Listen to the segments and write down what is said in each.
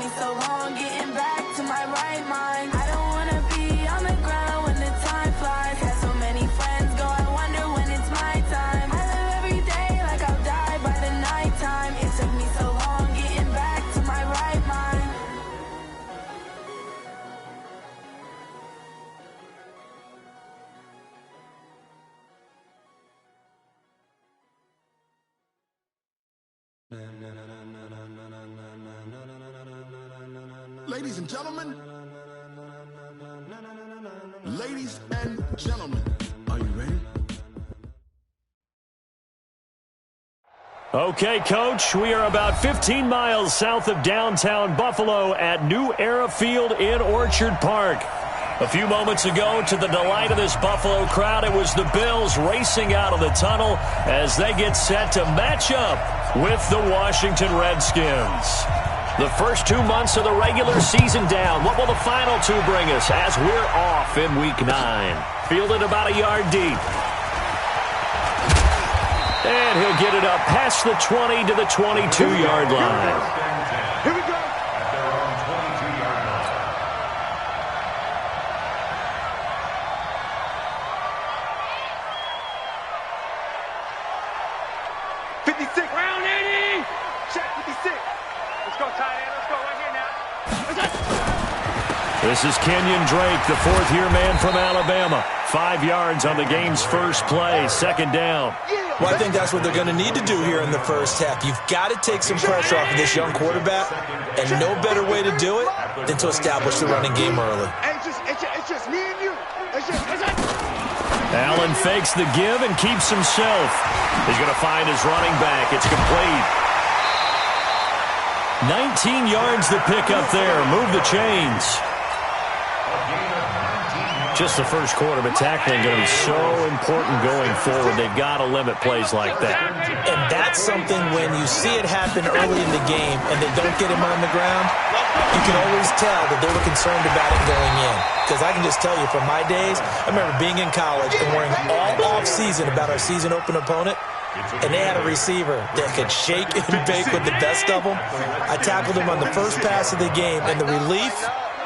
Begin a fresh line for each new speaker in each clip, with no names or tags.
me so long getting back to my right mind. I don't wanna be on the ground when the time flies. Had so many friends go, I wonder when it's my time. I live every day like I'll die by the nighttime. It took me so long getting back to my right mind.
Ladies and gentlemen, are you ready?
Okay, Coach, we are about 15 miles south of downtown Buffalo at New Era Field in Orchard Park. A few moments ago, to the delight of this Buffalo crowd, it was the Bills racing out of the tunnel as they get set to match up with the Washington Redskins. The first 2 months of the regular season down. What will the final two bring us as we're off in Week 9? Fielded about a yard deep. And he'll get it up past the 20 to the 22-yard line.
Here we go.
56, round 80. Check 56. Let's go, tight end. Let's go right here now.
This is Kenyon Drake, the fourth-year man from Alabama. 5 yards on the game's first play, second down.
Well, I think that's what they're going to need to do here in the first half. You've got to take some pressure off of this young quarterback, and no better way to do it than to establish the running game early.
It's just me and you.
Allen fakes the give and keeps himself. He's going to find his running back. It's complete. 19 yards to pick up there. Move the chains. Just the first quarter, but tackling going to be so important going forward. They've got to limit plays like that.
And that's something when you see it happen early in the game and they don't get him on the ground, you can always tell that they were concerned about it going in. Because I can just tell you from my days, I remember being in college and worrying all off-season about our season open opponent. And they had a receiver that could shake and bake with the best of them. I tackled him on the first pass of the game, and the relief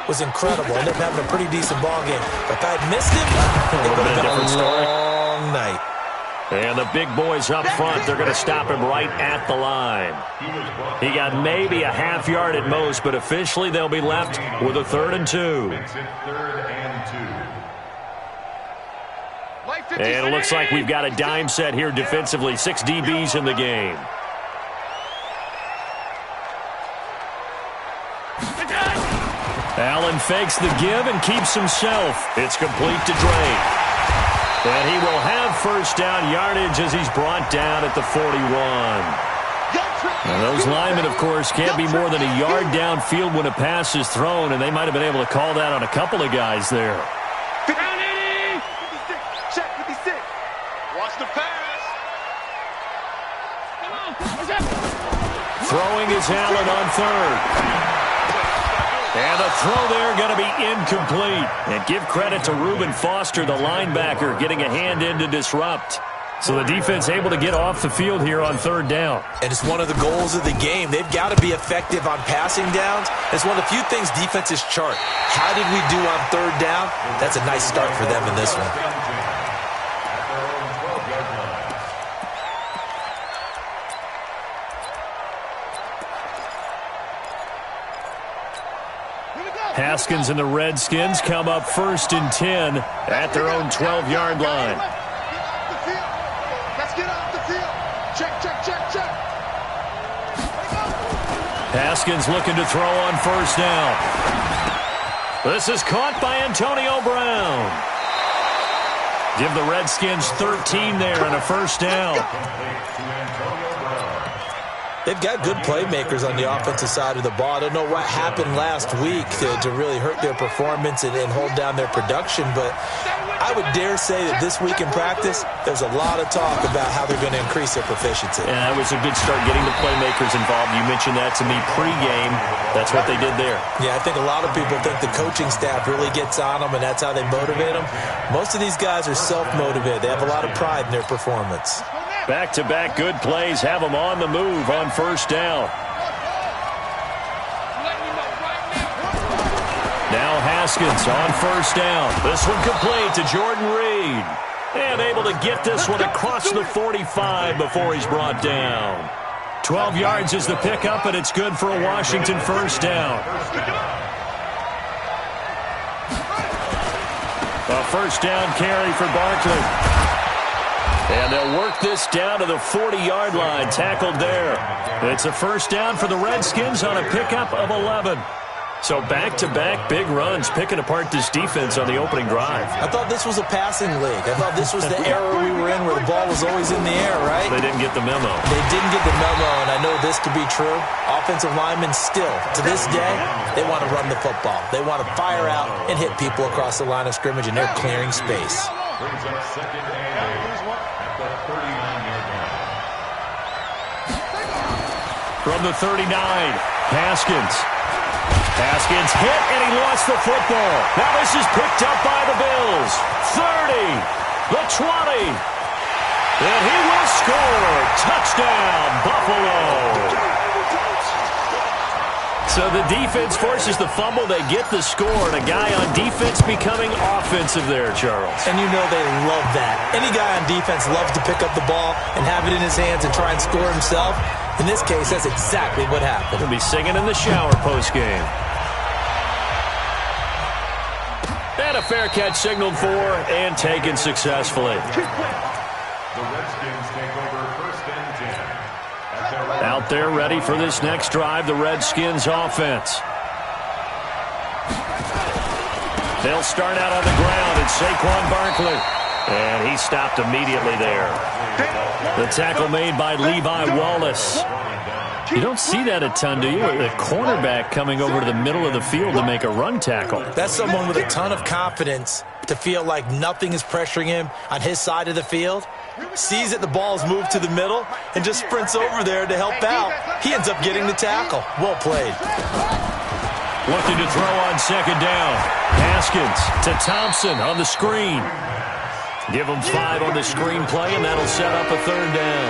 was incredible. I ended up having a pretty decent ball game. But if I had missed him, it would have been a long night.
And the big boys up front, they're going to stop him right at the line. He got maybe a half yard at most, but officially they'll be left with a 3rd and 2. And it looks like we've got a dime set here defensively. 6 DBs in the game. Allen fakes the give and keeps himself. It's complete to Drake. And he will have first down yardage as he's brought down at the 41. Now those linemen, of course, can't be more than a yard downfield when a pass is thrown, and they might have been able to call that on a couple of guys there.
Round 80. 56. Check 56. Watch the pass.
Throwing is Allen on 3rd. And the throw there going to be incomplete. And give credit to Reuben Foster, the linebacker, getting a hand in to disrupt. So the defense able to get off the field here on 3rd down.
And it's one of the goals of the game. They've got to be effective on passing downs. It's one of the few things defenses chart. How did we do on 3rd down? That's a nice start for them in this one.
Haskins and the Redskins come up 1st and 10 at their own 12-yard line.
Let's get off the field. Check.
Haskins looking to throw on 1st down. This is caught by Antonio Brown. Give the Redskins 13 there and a 1st down.
They've got good playmakers on the offensive side of the ball. I don't know what happened last week to really hurt their performance and hold down their production, but I would dare say that this week in practice, there's a lot of talk about how they're going to increase their proficiency.
And that was a good start getting the playmakers involved. You mentioned that to me pregame. That's what they did there.
Yeah, I think a lot of people think the coaching staff really gets on them, and that's how they motivate them. Most of these guys are self-motivated. They have a lot of pride in their performance.
Back-to-back good plays have them on the move on 1st down. Haskins on first down. This one complete to Jordan Reed. And able to get this one across the 45 before he's brought down. 12 yards is the pickup, and it's good for a Washington first down. A first down carry for Barkley. And they'll work this down to the 40-yard line, tackled there. It's a first down for the Redskins on a pickup of 11. So back-to-back big runs, picking apart this defense on the opening drive.
I thought this was a passing league. I thought this was the era we were in where the ball was always in the air, right?
They didn't get the memo.
They didn't get the memo, and I know this to be true. Offensive linemen still, to this day, they want to run the football. They want to fire out and hit people across the line of scrimmage, and they're clearing space.
Brings up second and 8 at the 39-yard line.
From the 39, Haskins. Haskins hit, and he lost the football. Now this is picked up by the Bills. 30, the 20. And he will score. Touchdown, Buffalo. So the defense forces the fumble. They get the score, and a guy on defense becoming offensive there, Charles.
And you know they love that. Any guy on defense loves to pick up the ball and have it in his hands and try and score himself. In this case, that's exactly what happened.
He'll be singing in the shower postgame. And a fair catch signaled for and taken successfully.
The Redskins take over first and 10.
Out there ready for this next drive, the Redskins offense. They'll start out on the ground. It's Saquon Barkley. And he stopped immediately there. The tackle made by Levi Wallace. You don't see that a ton, do you? The cornerback coming over to the middle of the field to make a run tackle.
That's someone with a ton of confidence to feel like nothing is pressuring him on his side of the field. Sees that the ball's moved to the middle and just sprints over there to help out. He ends up getting the tackle. Well played.
Looking to throw on second down. Haskins to Thompson on the screen. Give him 5 on the screen play, and that'll set up a third down.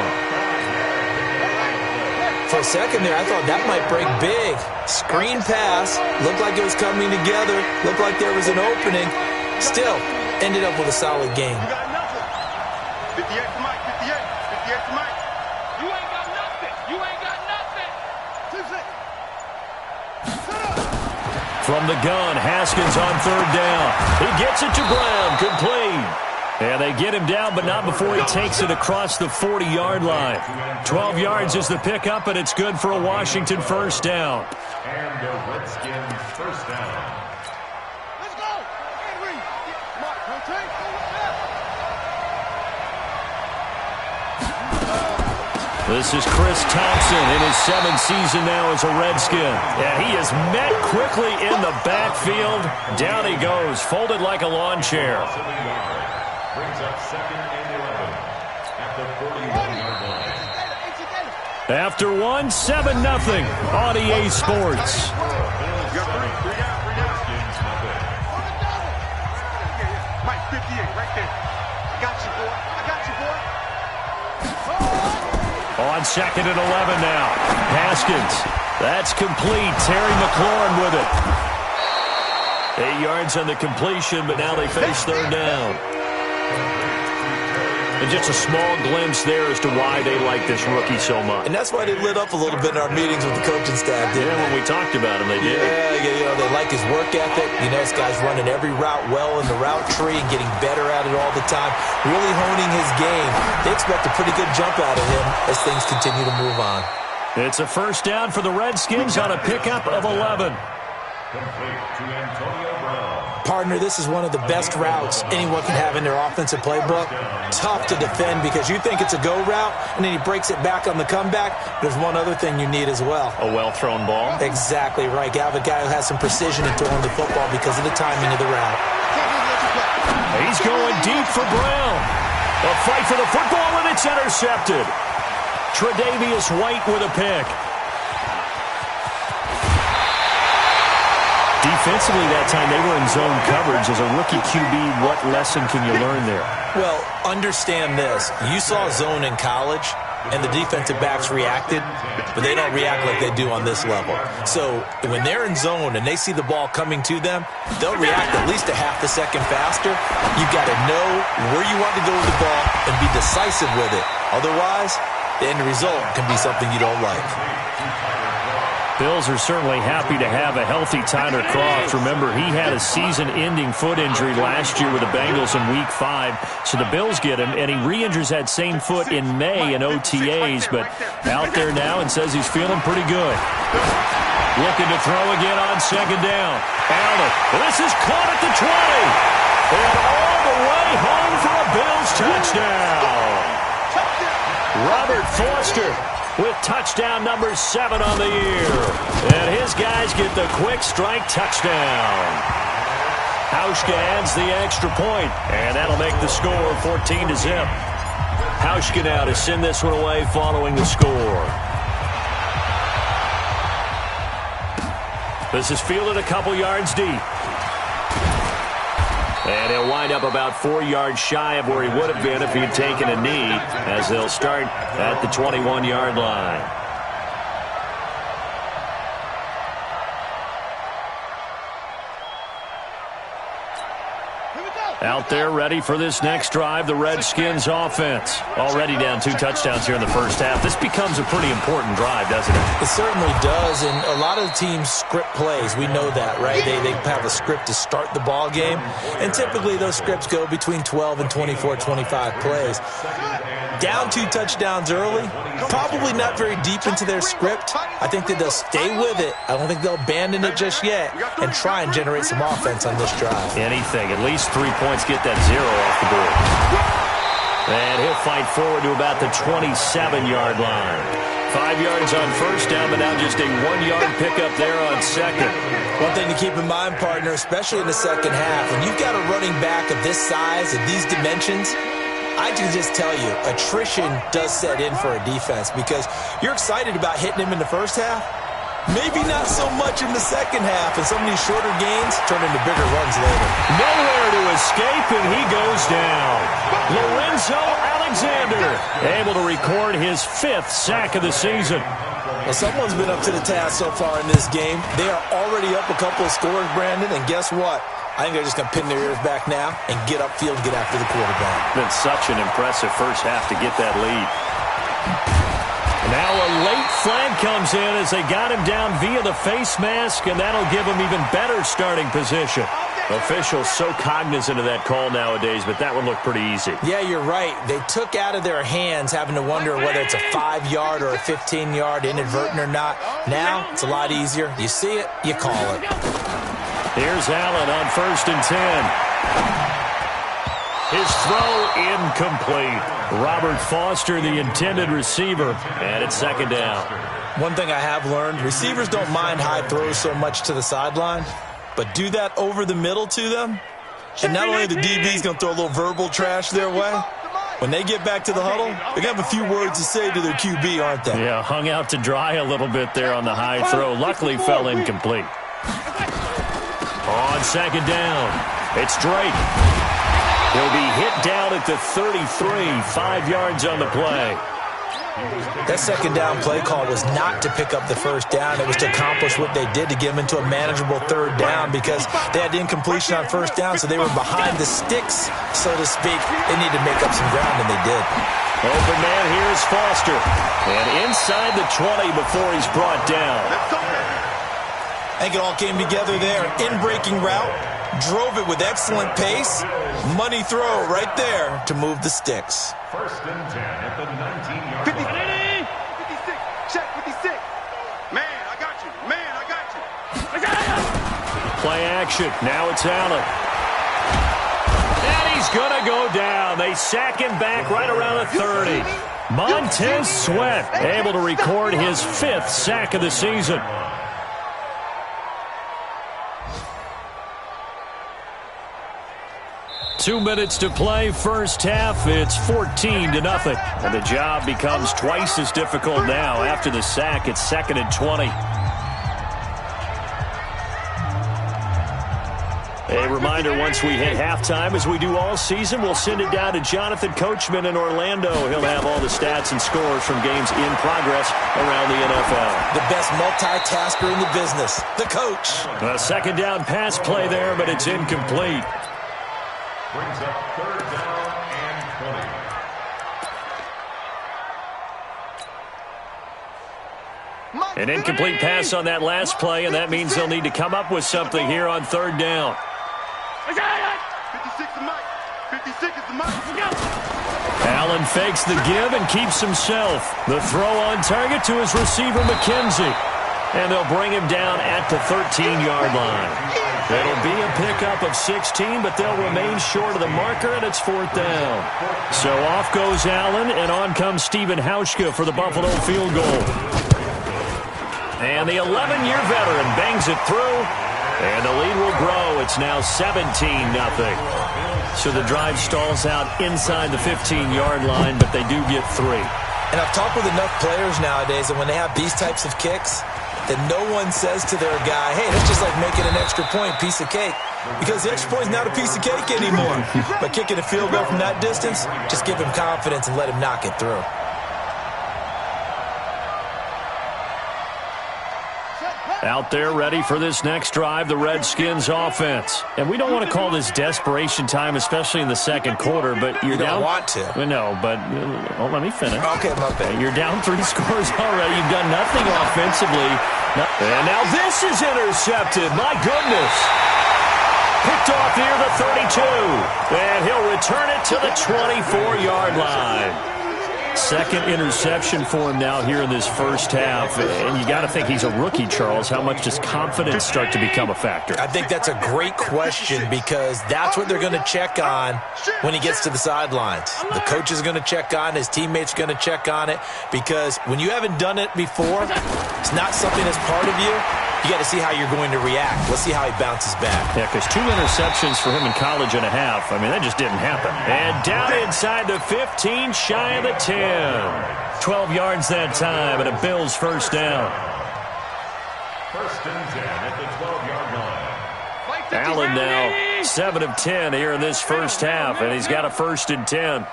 For a second there, I thought that might break big. Screen pass. Looked like it was coming together. Looked like there was an opening. Still, ended up with a solid game.
You got nothing. 58 to Mike, 58. 58 to Mike. You ain't got nothing. You ain't got nothing. 2-6.
From the gun, Haskins on third down. He gets it to Brown. Complete. And they get him down, but not before he takes it across the 40-yard line. 12 yards is the pickup, and it's good for a Washington first down.
And the Redskins first down.
Let's go. Henry. Mark, rotate.
This is Chris Thompson in his 7th season now as a Redskin. Yeah, he is met quickly in the backfield. Down he goes, folded like a lawn chair.
Brings up second and 11 at the 41-yard line.
After one, 7-0 on EA Sports.
You got 3 down. Mike, 58, right there. I got you, boy. I got you, boy.
On second and 11 now. Haskins. That's complete. Terry McLaurin with it. 8 yards on the completion, but now they face third down. And just a small glimpse there as to why they like this rookie so much.
And that's why they lit up a little bit in our meetings with the coaching staff, didn't they?
When we talked about him, they did.
Yeah, they like his work ethic. You know, this guy's running every route well in the route tree and getting better at it all the time, really honing his game. They expect a pretty good jump out of him as things continue to move on.
It's a first down for the Redskins on a pickup of 11.
Complete to Antonio Brown.
Partner, this is one of the best routes anyone can have in their offensive playbook. Tough to defend because you think it's a go route, and then he breaks it back on the comeback. There's one other thing you need as well.
A well-thrown ball?
Exactly right. You have a guy who has some precision in throwing the football because of the timing of the route.
He's going deep for Brown. A fight for the football, and it's intercepted. Tre'Davious White with a pick. Defensively that time, they were in zone coverage. As a rookie QB, what lesson can you learn there?
Well, understand this. You saw zone in college. and the defensive backs reacted, but they don't react like they do on this level. So when they're in zone and they see the ball coming to them, they'll react at least a half a second faster. You've got to know where you want to go with the ball and be decisive with it. Otherwise, the end result can be something you don't like.
Bills are certainly happy to have a healthy Tyler Kroft. Remember, he had a season-ending foot injury last year with the Bengals in Week 5, so the Bills get him, and he re-injures that same foot in May in OTAs, but out there now and says he's feeling pretty good. Looking to throw again on second down. Allen, this is caught at the 20, and all the way home for a Bills touchdown. Robert Foster with touchdown number 7 on the year. And his guys get the quick strike touchdown. Hauschka adds the extra point, and that'll make the score 14-0. Hauschka now to send this one away following the score. This is fielded a couple yards deep. And he'll wind up about 4 yards shy of where he would have been if he had taken a knee, as they'll start at the 21-yard line. Out there ready for this next drive, the Redskins offense. Already down 2 touchdowns here in the first half. This becomes a pretty important drive, doesn't it?
It certainly does, and a lot of the teams script plays. We know that, right? They have a script to start the ball game, and typically those scripts go between 12 and 24, 25 plays. Down 2 touchdowns early, probably not very deep into their script. I think that they'll stay with it. I don't think they'll abandon it just yet and try and generate some offense on this drive.
Anything, at least 3 points, get that 0 off the board. And he'll fight forward to about the 27-yard line. 5 yards on first down, but now just a 1-yard pickup there on second.
One thing to keep in mind, partner, especially in the second half, when you've got a running back of this size, of these dimensions, I can just tell you, attrition does set in for a defense because you're excited about hitting him in the first half. Maybe not so much in the second half, and some of these shorter gains turn into bigger runs later.
Nowhere to escape, and he goes down. Lorenzo Alexander able to record his 5th sack of the season.
Well, someone's been up to the task so far in this game. They are already up a couple of scores, Brandon, and guess what? I think they're just going to pin their ears back now and get upfield and get after the quarterback.
Been such an impressive first half to get that lead. Now a late flag comes in as they got him down via the face mask, and that'll give him even better starting position. Officials so cognizant of that call nowadays, but that one looked pretty easy.
Yeah, you're right. They took out of their hands having to wonder whether it's a 5-yard or a 15-yard inadvertent or not. Now it's a lot easier. You see it, you call it.
Here's Allen on 1st and 10. His throw incomplete. Robert Foster, the intended receiver, and it's 2nd down.
One thing I have learned, receivers don't mind high throws so much to the sideline, but do that over the middle to them, and not only the DB's going to throw a little verbal trash their way, when they get back to the huddle, they're going to have a few words to say to their QB, aren't they?
Yeah, hung out to dry a little bit there on the high throw. Luckily fell incomplete. On 2nd down, it's Drake. He'll be hit down at the 33, 5 yards on the play.
That 2nd down play call was not to pick up the 1st down. It was to accomplish what they did to get them into a manageable 3rd down because they had the incompletion on 1st down, so they were behind the sticks, so to speak. They needed to make up some ground, and they did.
Open man, here's Foster. And inside the 20 before he's brought down.
I think it all came together there. In-breaking route, drove it with excellent pace. Money throw right there to move the sticks.
1st and 10 at the 19-yard line.
56, check 56. Man, I got you. Man, I got you.
Play action. Now it's Allen. And he's going to go down. They sack him back right around the 30. Montez Sweat able to record his 5th sack of the season. Two minutes to play, first half. It's 14-0. And the job becomes twice as difficult now. After the sack, it's 2nd and 20. A reminder, once we hit halftime, as we do all season, we'll send it down to Jonathan Coachman in Orlando. He'll have all the stats and scores from games in progress around the NFL.
The best multitasker in the business, the coach.
A second down pass play there, but it's incomplete.
Brings up third down and 20.
An incomplete pass on that last play, and that means they'll need to come up with something here on third down.
56 is Mike. 56 is the Mike.
Allen fakes the give and keeps himself. The throw on target to his receiver, McKenzie. And they'll bring him down at the 13-yard line. It'll be a pickup of 16, but they'll remain short of the marker, and it's fourth down. So off goes Allen, and on comes Stephen Hauschka for the Buffalo field goal. And the 11-year veteran bangs it through, and the lead will grow. It's now 17-0. So the drive stalls out inside the 15-yard line, but they do get 3.
And I've talked with enough players nowadays that when they have these types of kicks, that no one says to their guy, hey, that's just like making an extra point, piece of cake. Because the extra point is not a piece of cake anymore. But kicking a field goal from that distance, just give him confidence and let him knock it through.
Out there ready for this next drive, the Redskins offense. And we don't want to call this desperation time, especially in the second quarter, but you're down.
You don't want to.
No, but let me finish.
Okay, my bad.
You're down 3 scores already. You've done nothing offensively. And now this is intercepted. My goodness. Picked off near the 32. And he'll return it to the 24-yard line. Second interception for him now here in this first half. And you got to think he's a rookie, Charles. How much does confidence start to become a factor?
I think that's a great question because that's what they're going to check on when he gets to the sidelines. The coach is going to check on it. His teammates are going to check on it because when you haven't done it before, it's not something that's part of you. You got to see how you're going to react. Let's see how he bounces back.
Yeah, because 2 interceptions for him in college and a half. I mean, that just didn't happen. And down inside the 15, shy of the 10. 12 yards that time, and a Bills first down.
First and 10 at the 12-yard line.
Allen now 7 of 10 here in this first half, and he's got a first and 10.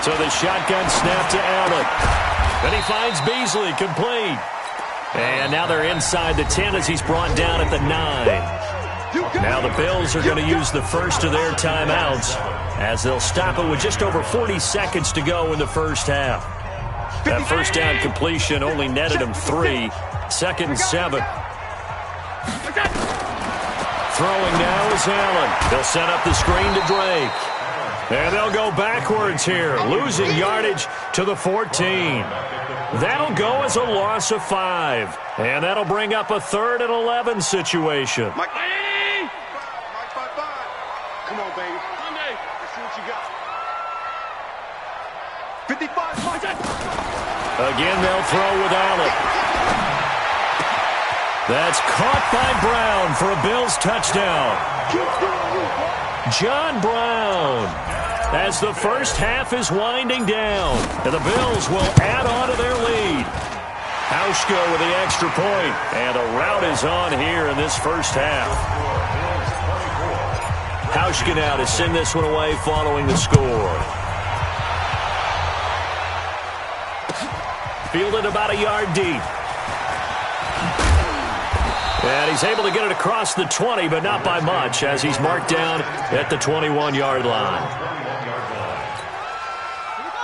So the shotgun snap to Allen. Then he finds Beasley, complete. And now they're inside the 10 as he's brought down at the 9. Now the Bills are going to use the first of their timeouts as they'll stop it with just over 40 seconds to go in the first half. That first down completion only netted him 3. Second and 7. Throwing now is Allen. They'll set up the screen to Drake. And they'll go backwards here, losing yardage to the 14. That'll go as a loss of 5. And that'll bring up a 3rd and 11 situation.
Mike, 5. Come on, baby. Let's see what you got. 55. Mike.
Again, they'll throw with Allen. That's caught by Brown for a Bills touchdown. John Brown. As the first half is winding down, and the Bills will add on to their lead. Hauschka with the extra point, and a rout is on here in this first half. Hauschka now to send this one away following the score. Fielded about a yard deep. And he's able to get it across the 20, but not by much, as he's marked down at the 21-yard line.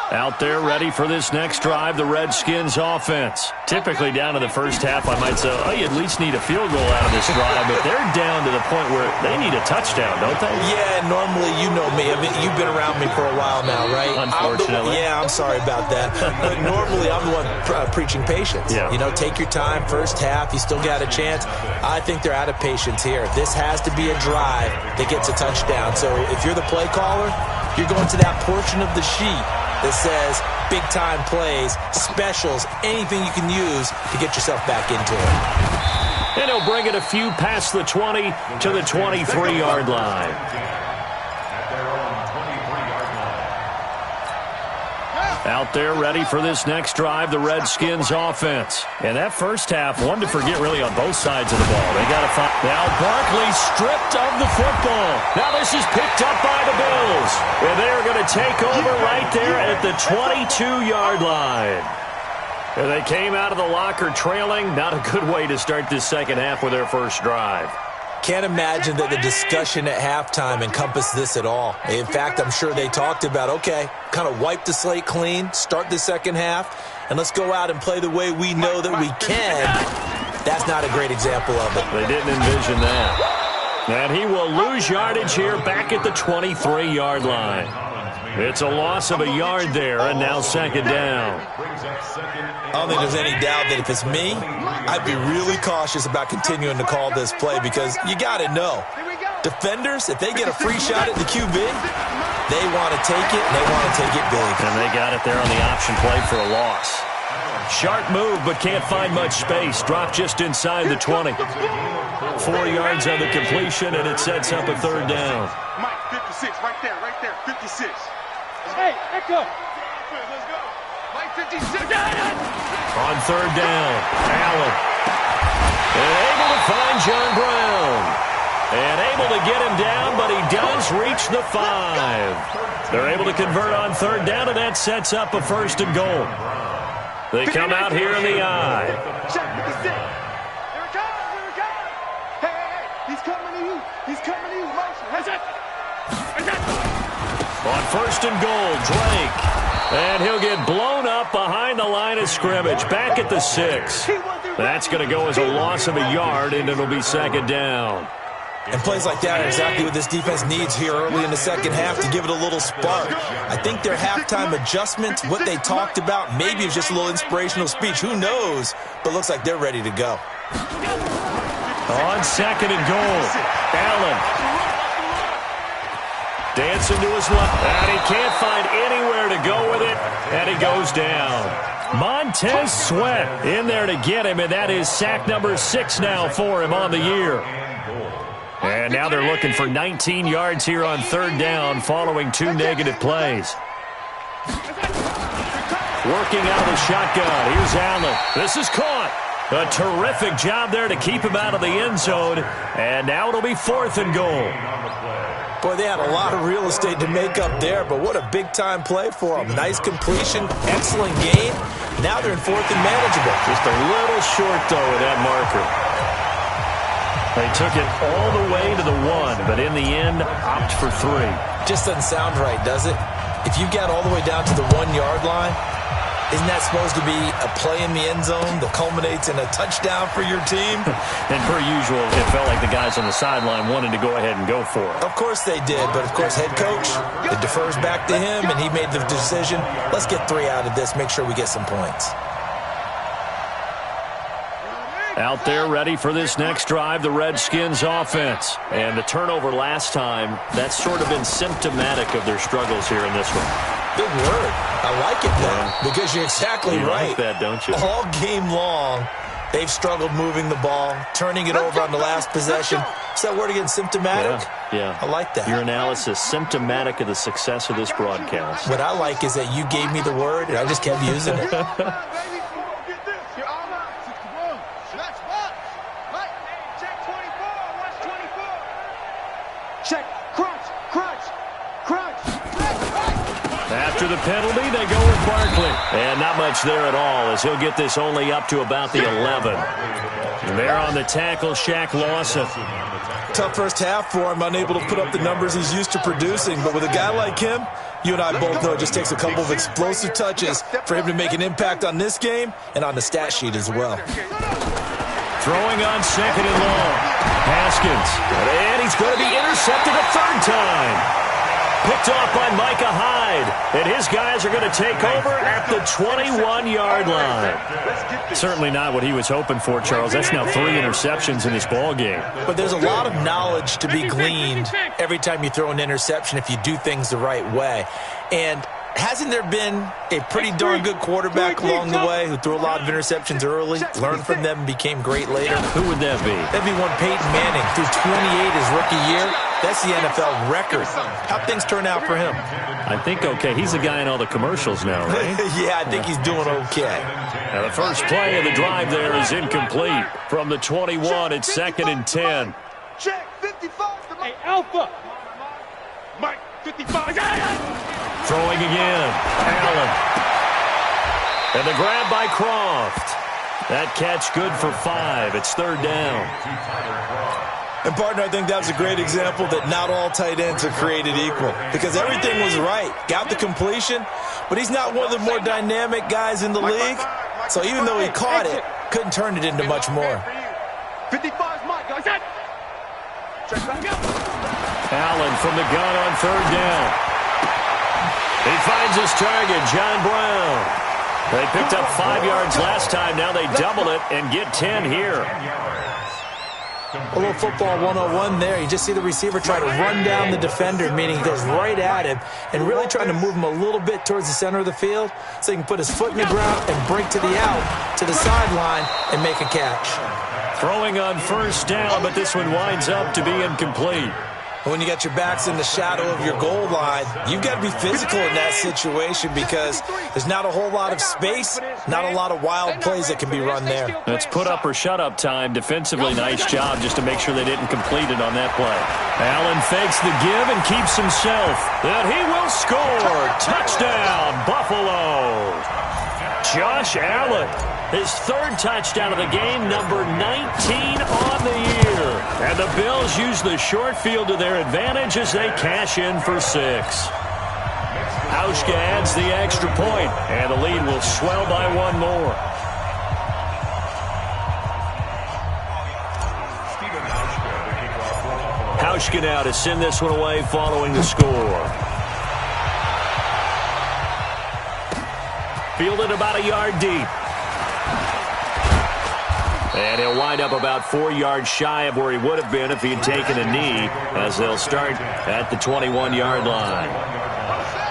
Out there ready for this next drive, the Redskins offense. Typically down to the first half, I might say, oh, you at least need a field goal out of this drive, but they're down to the point where they need a touchdown, don't they?
Yeah, normally, you know me. I mean, you've been around me for a while now, right?
Unfortunately.
I'm sorry about that. But normally, I'm the one preaching patience.
Yeah.
You know, take your time, first half, you still got a chance. I think they're out of patience here. This has to be a drive that gets a touchdown. So if you're the play caller, you're going to that portion of the sheet that says big-time plays, specials, anything you can use to get yourself back into it.
And he'll bring it a few past the 20 to the 23-yard line. Out there ready for this next drive, the Redskins offense. And that first half, one to forget really on both sides of the ball. They got to find. Now Barkley stripped of the football. Now this is picked up by the Bills. And they're going to take over right there at the 22-yard line. And they came out of the locker trailing. Not a good way to start this second half with their first drive.
Can't imagine that the discussion at halftime encompassed this at all. In fact, I'm sure they talked about, okay, kind of wipe the slate clean, start the second half, and let's go out and play the way we know that we can. That's not a great example of it.
They didn't envision that. And he will lose yardage here back at the 23-yard line. It's a loss of a yard there, and now second down.
I don't think there's any doubt that if it's me, I'd be really cautious about continuing to call this play because you got to know. Defenders, if they get a free shot at the QB, they want to take it, and they want to take it big.
And they got it there on the option play for a loss. Sharp move, but can't find much space. Dropped just inside the 20. 4 yards on the completion, and it sets up a third down.
Mike, 56, right there, 56.
Hey, Echo. Let's go. Mike 56.
On third down, Allen. And able to find John Brown. And able to get him down, but he does reach the 5. They're able to convert on third down, and that sets up a first and goal. They come out here in the eye.
Check 56. Here it comes, here it comes. Hey, he's coming to you. He's coming to you. Motion. That's it.
On first and goal, Drake. And he'll get blown up behind the line of scrimmage. Back at the 6. That's going to go as a loss of a yard, and it'll be second down.
And plays like that are exactly what this defense needs here early in the second half to give it a little spark. I think their halftime adjustments, what they talked about, maybe it was just a little inspirational speech. Who knows? But looks like they're ready to go.
On second and goal, Allen. Dancing to his left. And he can't find anywhere to go with it. And he goes down. Montez Sweat in there to get him. And that is sack number 6 now for him on the year. And now they're looking for 19 yards here on third down following 2 negative plays. Working out of the shotgun. Here's Allen. This is caught. A terrific job there to keep him out of the end zone. And now it'll be 4th and goal.
Boy, they had a lot of real estate to make up there, but what a big-time play for them. Nice completion, excellent game. Now they're in 4th and manageable.
Just a little short, though, with that marker. They took it all the way to the 1, but in the end, opt for 3.
Just doesn't sound right, does it? If you got all the way down to the 1-yard line, isn't that supposed to be a play in the end zone that culminates in a touchdown for your team?
And per usual, it felt like the guys on the sideline wanted to go ahead and go for it.
Of course they did, but of course head coach, it defers back to him, and he made the decision, let's get 3 out of this, make sure we get some points.
Out there ready for this next drive, the Redskins offense. And the turnover last time, that's sort of been symptomatic of their struggles here in this one.
Big word. I like it, though, because you're exactly right.
You like that, don't you?
All game long, they've struggled moving the ball, turning it over on the last possession. Is that word again, symptomatic?
Yeah.
I like that.
Your analysis, symptomatic of the success of this broadcast.
What I like is that you gave me the word, and I just kept using it.
Check, crunch, crunch, crunch.
After the penalty, they go with Barkley. And not much there at all, as he'll get this only up to about the 11. And there on the tackle, Shaq Lawson.
Tough first half for him, unable to put up the numbers he's used to producing. But with a guy like him, you and I both know it just takes a couple of explosive touches for him to make an impact on this game and on the stat sheet as well.
Throwing on second and long. Haskins. And he's going to be intercepted a third time. Picked off by Micah Hyde. And his guys are going to take over at the 21-yard line. Certainly not what he was hoping for, Charles. That's now 3 interceptions in this ball game.
But there's a lot of knowledge to be gleaned every time you throw an interception if you do things the right way. And hasn't there been a pretty darn good quarterback along the way who threw a lot of interceptions early, learned from them, and became great later?
Who would that be?
That'd be one Peyton Manning. Threw 28 his rookie year. That's the NFL record. How'd things turn out for him?
I think okay. He's the guy in all the commercials now, right?
Yeah, I think he's doing okay.
And the first play of the drive there is incomplete. From the 21, it's 2nd and 10.
Check, 55 to
Hey, Alpha.
Mike, 55.
Throwing again. Allen. And the grab by Croft. That catch good for 5. It's 3rd down.
And, partner, I think that was a great example that not all tight ends are created equal because everything was right. Got the completion, but he's not one of the more dynamic guys in the league. So even though he caught it, couldn't turn it into much more.
55's Mike, guys. Check back out.
Allen from the gun on 3rd down. He finds his target, John Brown. They picked up 5 yards last time. Now they double it and get 10 here.
A little football 101 there. You just see the receiver try to run down the defender, meaning he goes right at him and really trying to move him a little bit towards the center of the field so he can put his foot in the ground and break to the out, to the sideline, and make a catch.
Throwing on 1st down, but this one winds up to be incomplete.
When you got your backs in the shadow of your goal line, you've got to be physical in that situation because there's not a whole lot of space, not a lot of wild plays that can be run there.
It's put up or shut up time. Defensively, nice job just to make sure they didn't complete it on that play. Allen fakes the give and keeps himself. And he will score. Touchdown, Buffalo. Josh Allen. His 3rd touchdown of the game, number 19 on the year. And the Bills use the short field to their advantage as they cash in for 6. Hauschka adds the extra point, and the lead will swell by 1 more. Hauschka now to send this one away following the score. Fielded about a yard deep. And he'll wind up about 4 yards shy of where he would have been if he had taken a knee, as they'll start at the 21-yard line.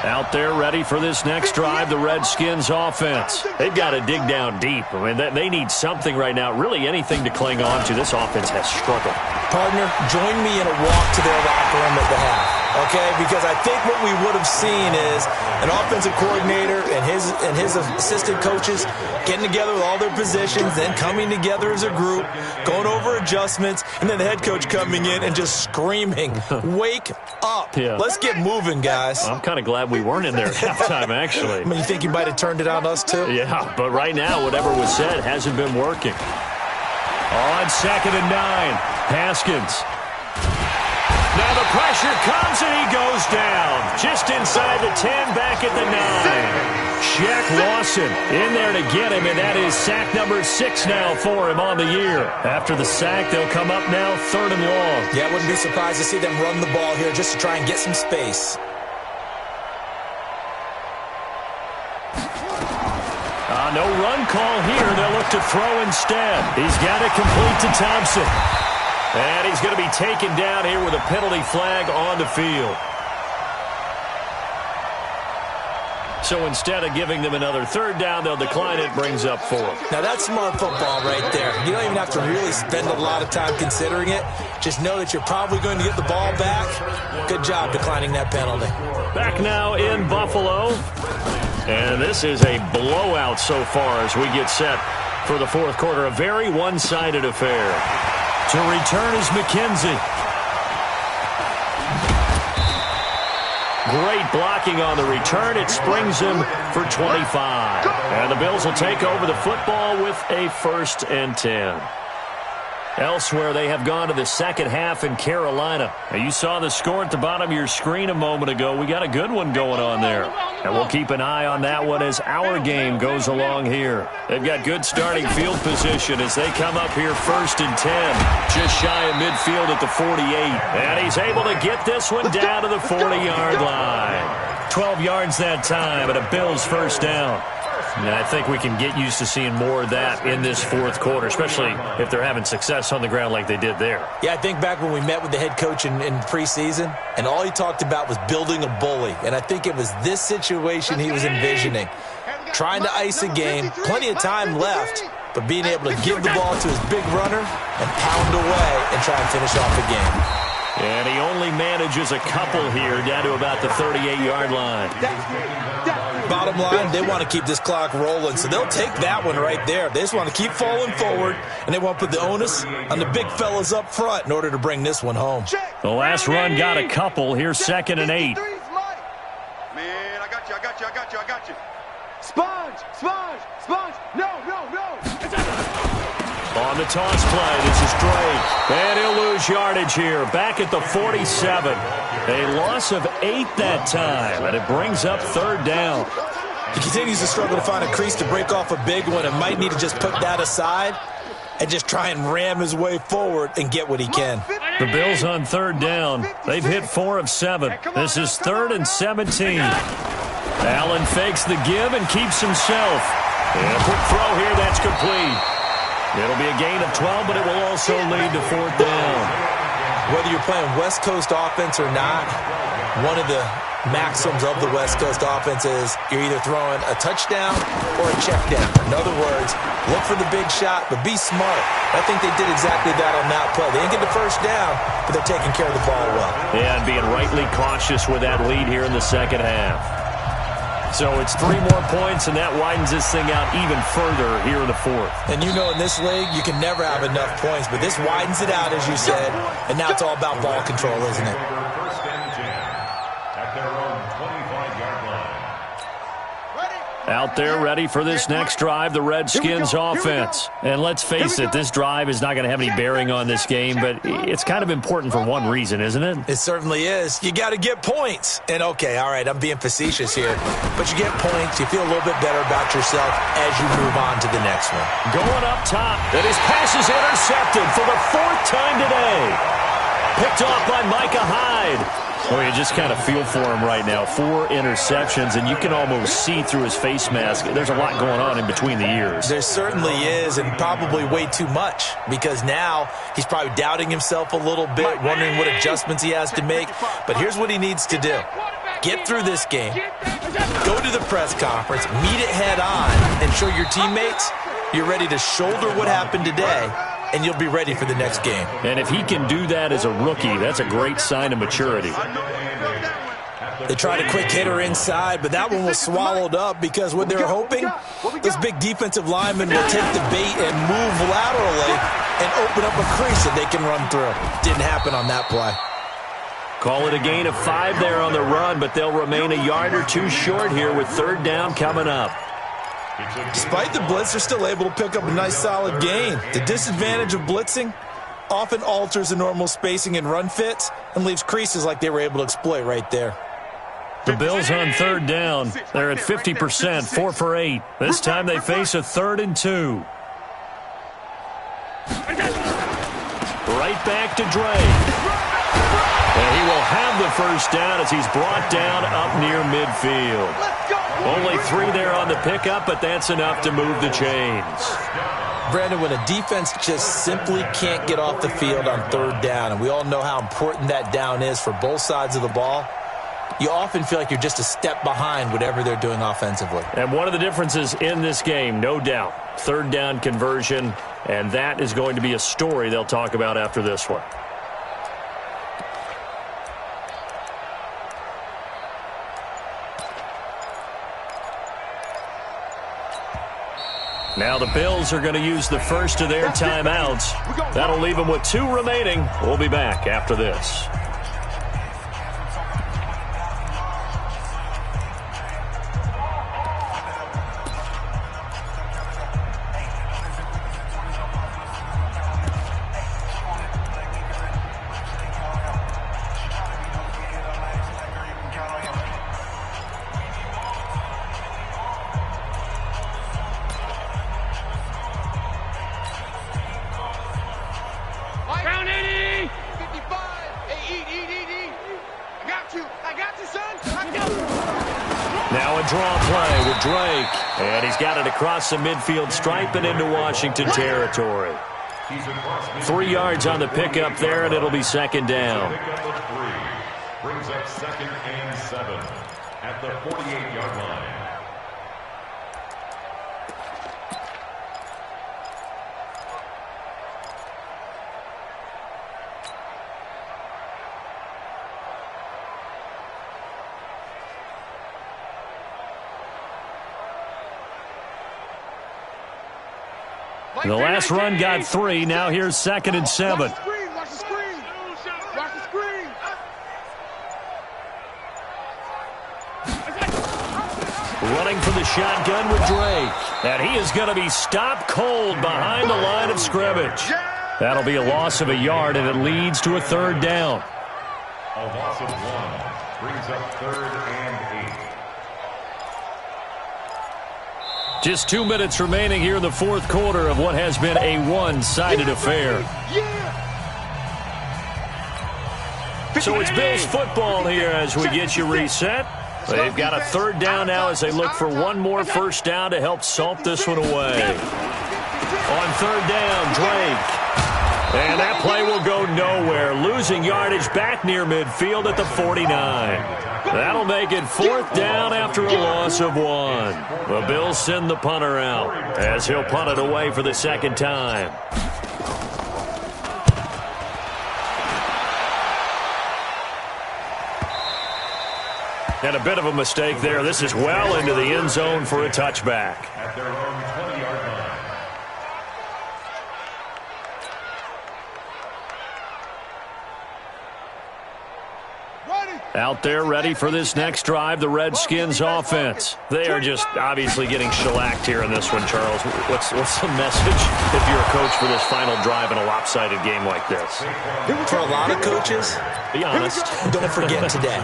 Out there ready for this next drive, the Redskins offense. They've got to dig down deep. I mean, they need something right now, really anything to cling on to. This offense has struggled.
Partner, join me in a walk to their locker room at the half. Okay, because I think what we would have seen is an offensive coordinator and his assistant coaches getting together with all their positions, then coming together as a group, going over adjustments, and then the head coach coming in and just screaming, "Wake up!
Yeah.
Let's get moving, guys."
I'm kind of glad we weren't in there at halftime, actually.
I mean, you think you might have turned it on us too?
Yeah, but right now, whatever was said hasn't been working. On 2nd and 9, Haskins. Now the pressure comes and he goes down. Just inside the 10, back at the 9. Shaq Lawson in there to get him, and that is sack number 6 now for him on the year. After the sack, they'll come up now 3rd and long.
Yeah, I wouldn't be surprised to see them run the ball here just to try and get some space.
No run call here. They'll look to throw instead. He's got it complete to Thompson. And he's going to be taken down here with a penalty flag on the field. So instead of giving them another 3rd down, they'll decline it, brings up 4.
Now that's smart football right there. You don't even have to really spend a lot of time considering it. Just know that you're probably going to get the ball back. Good job declining that penalty.
Back now in Buffalo. And this is a blowout so far as we get set for the 4th quarter. A very one-sided affair. To return is McKenzie. Great blocking on the return. It springs him for 25. And the Bills will take over the football with a 1st and 10. Elsewhere, they have gone to the 2nd half in Carolina. Now, you saw the score at the bottom of your screen a moment ago. We got a good one going on there. And we'll keep an eye on that one as our game goes along here. They've got good starting field position as they come up here 1st and 10. Just shy of midfield at the 48. And he's able to get this one down to the 40-yard line. 12 yards that time, and a Bills 1st down. And I think we can get used to seeing more of that in this fourth quarter, especially if they're having success on the ground like they did there.
Yeah, I think back when we met with the head coach in preseason, and all he talked about was building a bully. And I think it was this situation he was envisioning. Trying to ice a game, plenty of time left, but being able to give the ball to his big runner and pound away and try and finish off the game.
And he only manages a couple here down to about the 38-yard line.
Bottom line, they want to keep this clock rolling, so they'll take that one right there. They just want to keep falling forward, and they want to put the onus on the big fellas up front in order to bring this one home.
The last run got a couple. Here's 2nd and 8.
Man, I got you.
Sponge. No.
On the toss play, this is Drake. And he'll lose yardage here. Back at the 47. A loss of 8 that time, and it brings up 3rd down.
He continues to struggle to find a crease to break off a big one and might need to just put that aside and just try and ram his way forward and get what he can.
The Bills on 3rd down. They've hit 4 of 7. This is 3rd and 17. Allen fakes the give and keeps himself. And a quick throw here, that's complete. It'll be a gain of 12, but it will also lead to 4th down.
Whether you're playing West Coast offense or not, one of the maxims of the West Coast offense is you're either throwing a touchdown or a check down. In other words, look for the big shot, but be smart. I think they did exactly that on that play. They didn't get the first down, but they're taking care of the ball well.
Yeah, and being rightly cautious with that lead here in the second half. So it's 3 more points, and that widens this thing out even further here in the 4th.
And you know in this league, you can never have enough points, but this widens it out, as you said, and now it's all about ball control, isn't it?
First and 10 at their own 25-yard line.
Out there ready for this next drive, the Redskins offense. And let's face it, this drive is not going to have any bearing on this game, but it's kind of important for one reason, isn't it?
It certainly is. You got to get points. And okay, all right, I'm being facetious here, but you get points, you feel a little bit better about yourself as you move on to the next one.
Going up top, and his pass is intercepted for the 4th time today. Picked off by Micah Hyde. Oh, you just kind of feel for him right now. 4 interceptions, and you can almost see through his face mask. There's a lot going on in between the ears.
There certainly is, and probably way too much, because now he's probably doubting himself a little bit, wondering what adjustments he has to make. But here's what he needs to do. Get through this game, go to the press conference, meet it head on, and show your teammates you're ready to shoulder what happened today, and you'll be ready for the next game.
And if he can do that as a rookie, that's a great sign of maturity.
They tried a quick hitter inside, but that one was swallowed up because what they were hoping, this big defensive lineman will take the bait and move laterally and open up a crease that they can run through. Didn't happen on that play.
Call it a gain of 5 there on the run, but they'll remain a yard or 2 short here with 3rd down coming up.
Despite the blitz, they're still able to pick up a nice solid gain. The disadvantage of blitzing often alters the normal spacing and run fits and leaves creases like they were able to exploit right there.
The Bills on 3rd down. They're at 50%, 4 for 8. This time they face a 3rd and 2. Right back to Drake. And he will have the first down as he's brought down up near midfield. Only 3 there on the pickup, but that's enough to move the chains.
Brandon, when a defense just simply can't get off the field on 3rd down, and we all know how important that down is for both sides of the ball, you often feel like you're just a step behind whatever they're doing offensively.
And one of the differences in this game, no doubt, 3rd down conversion, and that is going to be a story they'll talk about after this one. Now the Bills are going to use the first of their timeouts. That'll leave them with 2 remaining. We'll be back after this. Now a draw play with Drake. And he's got it across the midfield stripe and into Washington territory. 3 yards on the pickup there, and it'll be second down.
Brings up 2nd and 7 at the 48-yard line.
The last run got 3. Now here's 2nd and 7.
Watch the screen. Watch the screen. Watch the screen.
Running for the shotgun with Drake. And he is going to be stopped cold behind the line of scrimmage. That'll be a loss of a yard, and it leads to a 3rd down.
A loss of 1 brings up 3rd and 8.
Just 2 minutes remaining here in the 4th quarter of what has been a one-sided affair. So it's Bills football here as we get you reset. They've got a 3rd down now as they look for one more first down to help salt this one away. On 3rd down, Drake. And that play will go nowhere. Losing yardage back near midfield at the 49. That'll make it 4th down after a loss of 1. The Bills send the punter out as he'll punt it away for the 2nd time. And a bit of a mistake there. This is well into the end zone for a touchback.
At their own 20-yard line.
Out there ready for this next drive, the Redskins offense. They are just obviously getting shellacked here in this one, Charles. What's the message if you're a coach for this final drive in a lopsided game like this?
For a lot of coaches,
be honest.
Don't forget today.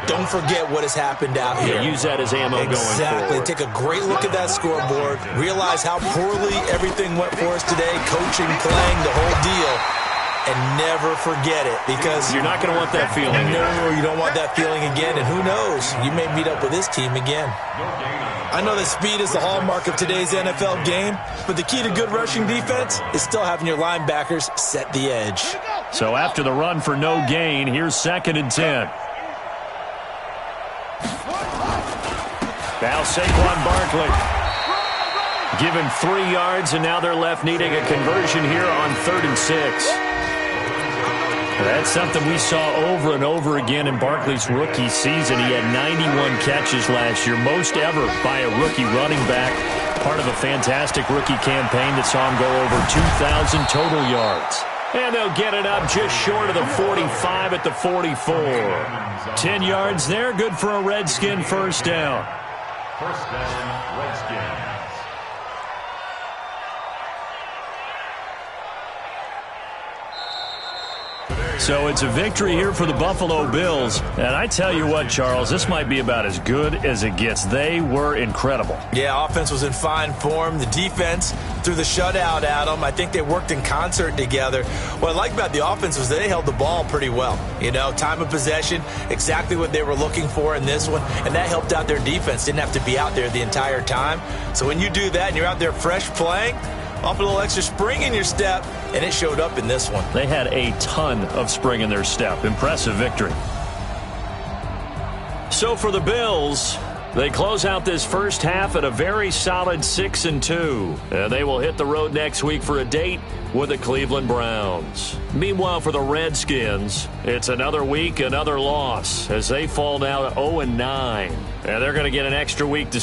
Don't forget what has happened out here.
Yeah, use that as ammo going forward.
Exactly. Take a great look at that scoreboard. Realize how poorly everything went for us today. Coaching, playing, the whole deal. And never forget it, because
you're not going to want that feeling.
No, you don't want that feeling again. And who knows? You may meet up with this team again. I know that speed is the hallmark of today's NFL game, but the key to good rushing defense is still having your linebackers set the edge.
So after the run for no gain, here's 2nd and 10. Now Saquon Barkley. Given 3 yards, and now they're left needing a conversion here on 3rd and 6. That's something we saw over and over again in Barkley's rookie season. He had 91 catches last year, most ever by a rookie running back. Part of a fantastic rookie campaign that saw him go over 2,000 total yards. And they'll get it up just short of the 45 at the 44. 10 yards there, good for a Redskin first down.
First down, Redskins.
So it's a victory here for the Buffalo Bills. And I tell you what, Charles, this might be about as good as it gets. They were incredible.
Yeah, offense was in fine form. The defense threw the shutout at them. I think they worked in concert together. What I like about the offense was they held the ball pretty well. You know, time of possession, exactly what they were looking for in this one. And that helped out their defense. Didn't have to be out there the entire time. So when you do that and you're out there fresh playing, off a little extra spring in your step, and it showed up in this one.
They had a ton of spring in their step. Impressive victory. So for the Bills, they close out this first half at a very solid 6-2. And they will hit the road next week for a date with the Cleveland Browns. Meanwhile, for the Redskins, it's another week, another loss, as they fall now to 0-9. And they're going to get an extra week to